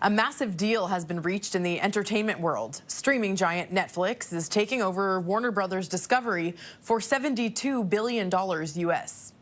A massive deal has been reached in the entertainment world. Streaming giant Netflix is taking over Warner Brothers Discovery for $72 billion US.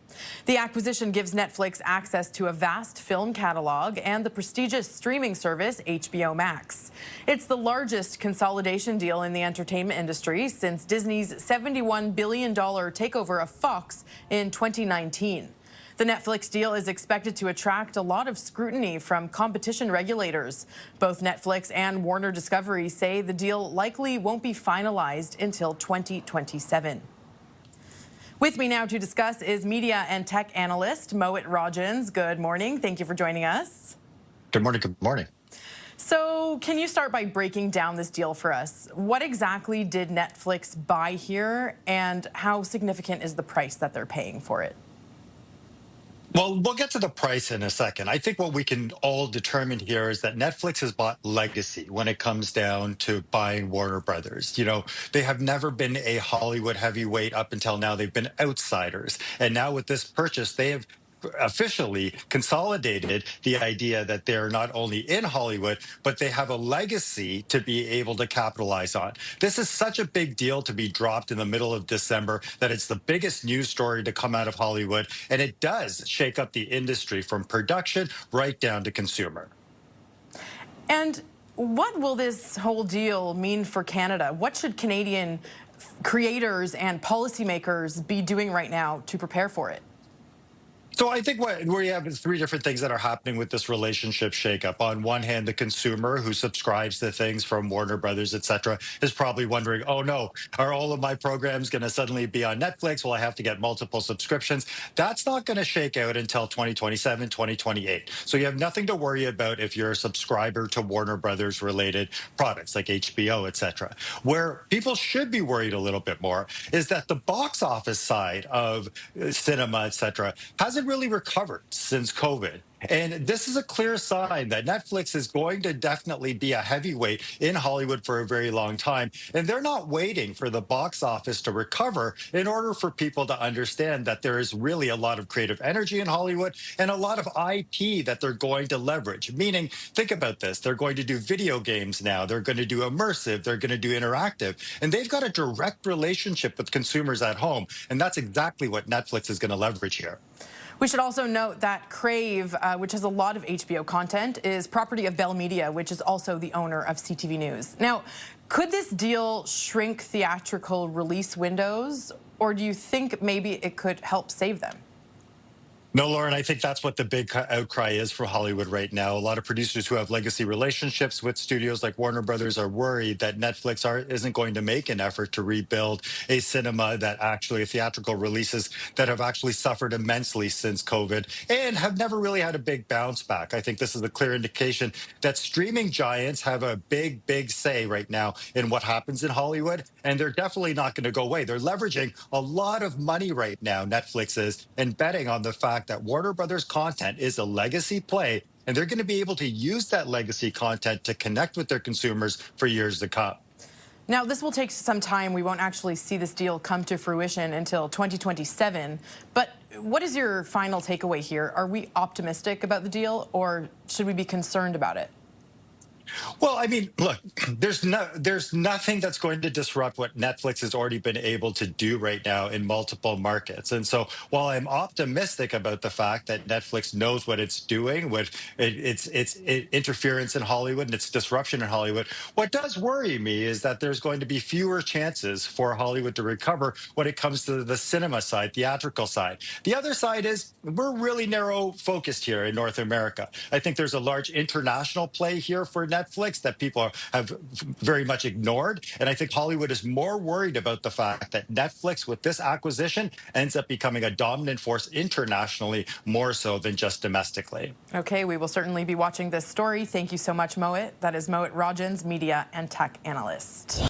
The acquisition gives Netflix access to a vast film catalog and the prestigious streaming service HBO Max. It's the largest consolidation deal in the entertainment industry since Disney's $71 billion takeover of Fox in 2019. The Netflix deal is expected to attract a lot of scrutiny from competition regulators. Both Netflix and Warner Discovery say the deal likely won't be finalized until 2027. With me now to discuss is media and tech analyst Mohit Rajhans. Good morning. Thank you for joining us. Good morning. Good morning. So can you start by breaking down this deal for us? What exactly did Netflix buy here, and how significant is the price that they're paying for it? Well, we'll get to the price in a second. I think what we can all determine here is that Netflix has bought legacy when it comes down to buying Warner Brothers. You know, they have never been a Hollywood heavyweight up until now. They've been outsiders. And now with this purchase, they have officially consolidated the idea that they're not only in Hollywood, but they have a legacy to be able to capitalize on. This is such a big deal to be dropped in the middle of December that it's the biggest news story to come out of Hollywood. And it does shake up the industry from production right down to consumer. And what will this whole deal mean for Canada? What should Canadian creators and policymakers be doing right now to prepare for it? So I think what we have is three different things that are happening with this relationship shakeup. On one hand, the consumer who subscribes to things from Warner Brothers, et cetera, is probably wondering, oh no, are all of my programs going to suddenly be on Netflix? Will I have to get multiple subscriptions? That's not going to shake out until 2027, 2028. So you have nothing to worry about if you're a subscriber to Warner Brothers related products like HBO, et cetera. Where people should be worried a little bit more is that the box office side of cinema, et cetera, hasn't really recovered since COVID. And this is a clear sign that Netflix is going to definitely be a heavyweight in Hollywood for a very long time. And they're not waiting for the box office to recover in order for people to understand that there is really a lot of creative energy in Hollywood and a lot of IP that they're going to leverage. Meaning, think about this. They're going to do video games now. They're going to do immersive. They're going to do interactive. And they've got a direct relationship with consumers at home. And that's exactly what Netflix is going to leverage here. We should also note that Crave, which has a lot of HBO content, is property of Bell Media, which is also the owner of CTV News. Now, could this deal shrink theatrical release windows, or do you think maybe it could help save them? No, Lauren, I think that's what the big outcry is for Hollywood right now. A lot of producers who have legacy relationships with studios like Warner Brothers are worried that Netflix isn't going to make an effort to rebuild a cinema that actually theatrical releases that have actually suffered immensely since COVID and have never really had a big bounce back. I think this is a clear indication that streaming giants have a big say right now in what happens in Hollywood, and they're definitely not going to go away. They're leveraging a lot of money right now, Netflix is, and betting on the fact that Warner Brothers content is a legacy play, and they're going to be able to use that legacy content to connect with their consumers for years to come. Now, this will take some time. We won't actually see this deal come to fruition until 2027. But what is your final takeaway here? Are we optimistic about the deal, or should we be concerned about it? Well, I mean, look, there's nothing that's going to disrupt what Netflix has already been able to do right now in multiple markets. And so while I'm optimistic about the fact that Netflix knows what it's doing with its interference in Hollywood and its disruption in Hollywood, what does worry me is that there's going to be fewer chances for Hollywood to recover when it comes to the cinema side, theatrical side. The other side is we're really narrow focused here in North America. I think there's a large international play here for Netflix that people have very much ignored. And I think Hollywood is more worried about the fact that Netflix, with this acquisition, ends up becoming a dominant force internationally more so than just domestically. Okay, we will certainly be watching this story. Thank you so much, Mohit. That is Mohit Rajhans, media and tech analyst.